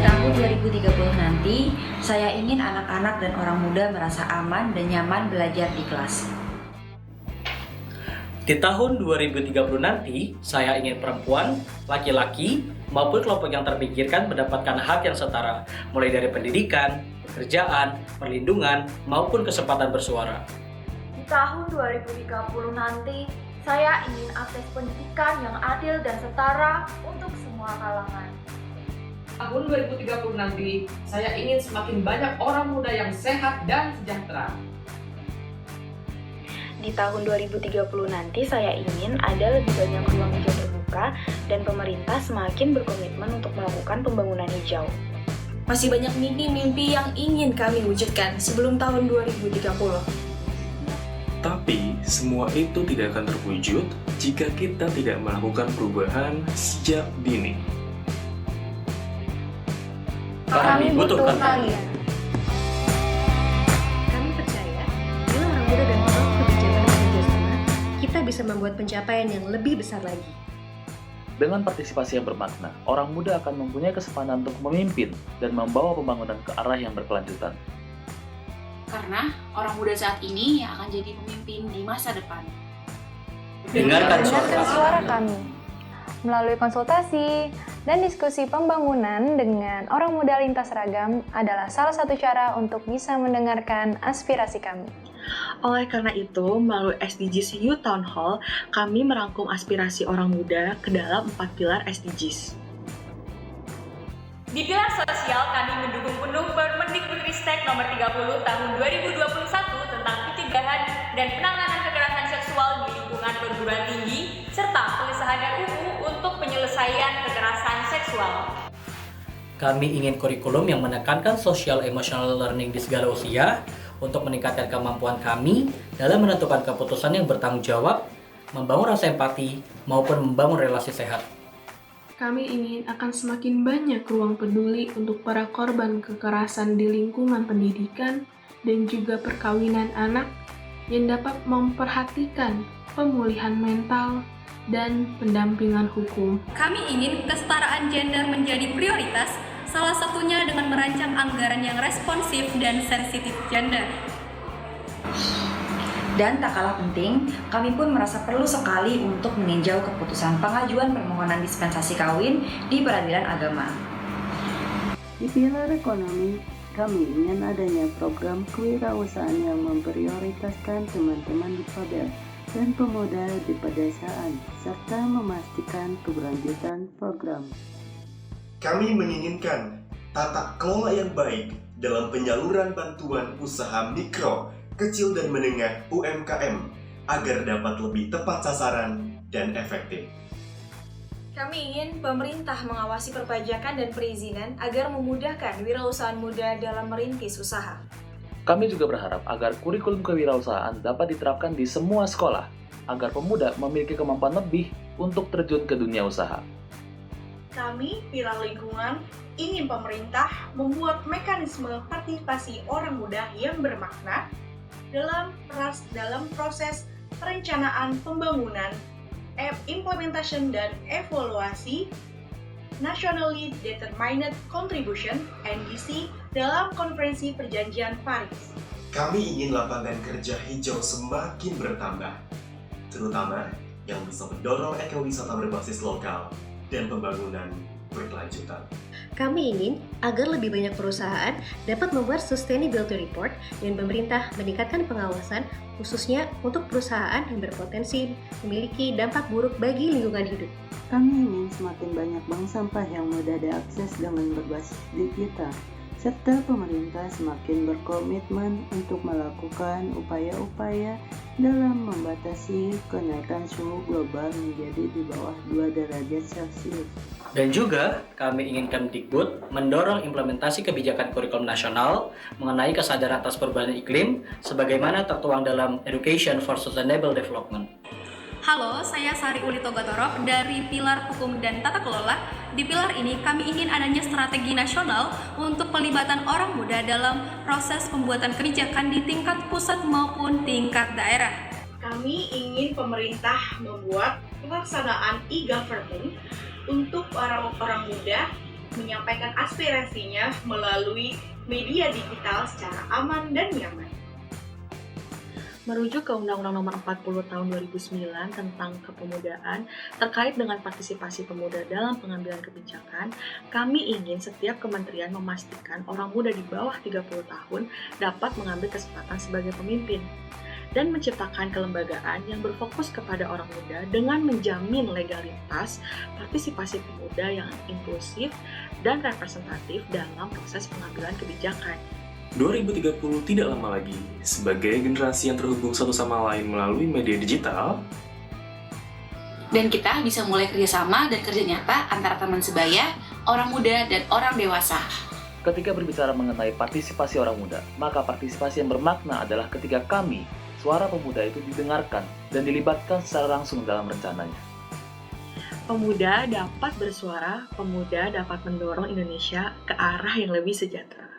tahun 2030 nanti, saya ingin anak-anak dan orang muda merasa aman dan nyaman belajar di kelas. Di tahun 2030 nanti, saya ingin perempuan, laki-laki, maupun kelompok yang terpinggirkan mendapatkan hak yang setara, mulai dari pendidikan, pekerjaan, perlindungan, maupun kesempatan bersuara. Di tahun 2030 nanti, saya ingin akses pendidikan yang adil dan setara untuk semua kalangan. Tahun 2030 nanti, saya ingin semakin banyak orang muda yang sehat dan sejahtera. Di tahun 2030 nanti saya ingin ada lebih banyak ruang hijau terbuka dan pemerintah semakin berkomitmen untuk melakukan pembangunan hijau. Masih banyak mimpi-mimpi yang ingin kami wujudkan sebelum tahun 2030. Tapi semua itu tidak akan terwujud jika kita tidak melakukan perubahan sejak dini. Kami butuhkan kalian. Kami percaya, bila orang muda dan orang kebijakan bekerja sama, kita bisa membuat pencapaian yang lebih besar lagi. Dengan partisipasi yang bermakna, orang muda akan mempunyai kesempatan untuk memimpin dan membawa pembangunan ke arah yang berkelanjutan. Karena orang muda saat ini yang akan jadi pemimpin di masa depan. Dengarkan suara kami. Melalui konsultasi dan diskusi pembangunan dengan orang muda lintas ragam adalah salah satu cara untuk bisa mendengarkan aspirasi kami. Oleh karena itu, melalui SDGs Youth Town Hall, kami merangkum aspirasi orang muda ke dalam 4 pilar SDGs. Di pilar sosial, kami mendukung penuh Permendikbudristek nomor 30 tahun 2021 tentang pencegahan dan penanganan kekerasan seksual di lingkungan perguruan tinggi, serta pengesahan RUU untuk penyelesaian kekerasan seksual. Kami ingin kurikulum yang menekankan social emotional learning di segala usia untuk meningkatkan kemampuan kami dalam menentukan keputusan yang bertanggung jawab, membangun rasa empati, maupun membangun relasi sehat. Kami ingin akan semakin banyak ruang peduli untuk para korban kekerasan di lingkungan pendidikan dan juga perkawinan anak yang dapat memperhatikan pemulihan mental dan pendampingan hukum. Kami ingin kesetaraan gender menjadi prioritas, salah satunya dengan merancang anggaran yang responsif dan sensitif gender. Dan tak kalah penting, kami pun merasa perlu sekali untuk meninjau keputusan pengajuan permohonan dispensasi kawin di peradilan agama. Di pilar ekonomi, kami ingin adanya program kewirausahaan yang memprioritaskan teman-teman difabel dan pemuda di pedesaan, serta memastikan keberlanjutan program. Kami menginginkan tata kelola yang baik dalam penyaluran bantuan usaha mikro, kecil dan menengah UMKM agar dapat lebih tepat sasaran dan efektif. Kami ingin pemerintah mengawasi perpajakan dan perizinan agar memudahkan wirausahaan muda dalam merintis usaha. Kami juga berharap agar kurikulum kewirausahaan dapat diterapkan di semua sekolah, agar pemuda memiliki kemampuan lebih untuk terjun ke dunia usaha. Kami, pilar lingkungan, ingin pemerintah membuat mekanisme partisipasi orang muda yang bermakna dalam proses perencanaan pembangunan, implementation dan evaluasi Nationally Determined Contribution (NDC) dalam Konferensi Perjanjian Paris. Kami ingin lapangan kerja hijau semakin bertambah, terutama yang bisa mendorong ekowisata berbasis lokal dan pembangunan berkelanjutan. Kami ingin agar lebih banyak perusahaan dapat membuat sustainability report dan pemerintah meningkatkan pengawasan khususnya untuk perusahaan yang berpotensi memiliki dampak buruk bagi lingkungan hidup. Kami ingin semakin banyak bank sampah yang mudah diakses dengan berbasis digital, serta pemerintah semakin berkomitmen untuk melakukan upaya-upaya dalam membatasi kenaikan suhu global menjadi di bawah 2 derajat Celcius. Dan juga, kami ingin Kemdikbud mendorong implementasi kebijakan kurikulum nasional mengenai kesadaran atas perubahan iklim sebagaimana tertuang dalam Education for Sustainable Development. Halo, saya Sari Uli Togatorok dari Pilar Hukum dan Tata Kelola. Di pilar ini kami ingin adanya strategi nasional untuk pelibatan orang muda dalam proses pembuatan kebijakan di tingkat pusat maupun tingkat daerah. Kami ingin pemerintah membuat pelaksanaan e-government untuk orang muda menyampaikan aspirasinya melalui media digital secara aman dan nyaman. Merujuk ke Undang-Undang Nomor 40 Tahun 2009 tentang kepemudaan terkait dengan partisipasi pemuda dalam pengambilan kebijakan, kami ingin setiap kementerian memastikan orang muda di bawah 30 tahun dapat mengambil kesempatan sebagai pemimpin dan menciptakan kelembagaan yang berfokus kepada orang muda dengan menjamin legalitas, partisipasi pemuda yang inklusif dan representatif dalam proses pengambilan kebijakan. 2030 tidak lama lagi. Sebagai generasi yang terhubung satu sama lain melalui media digital, Dan kita bisa mulai kerjasama dan kerja nyata antara teman sebaya, orang muda, dan orang dewasa. Ketika berbicara mengenai partisipasi orang muda, maka partisipasi yang bermakna adalah ketika kami, suara pemuda itu didengarkan dan dilibatkan secara langsung dalam rencananya. Pemuda dapat bersuara, pemuda dapat mendorong Indonesia ke arah yang lebih sejahtera.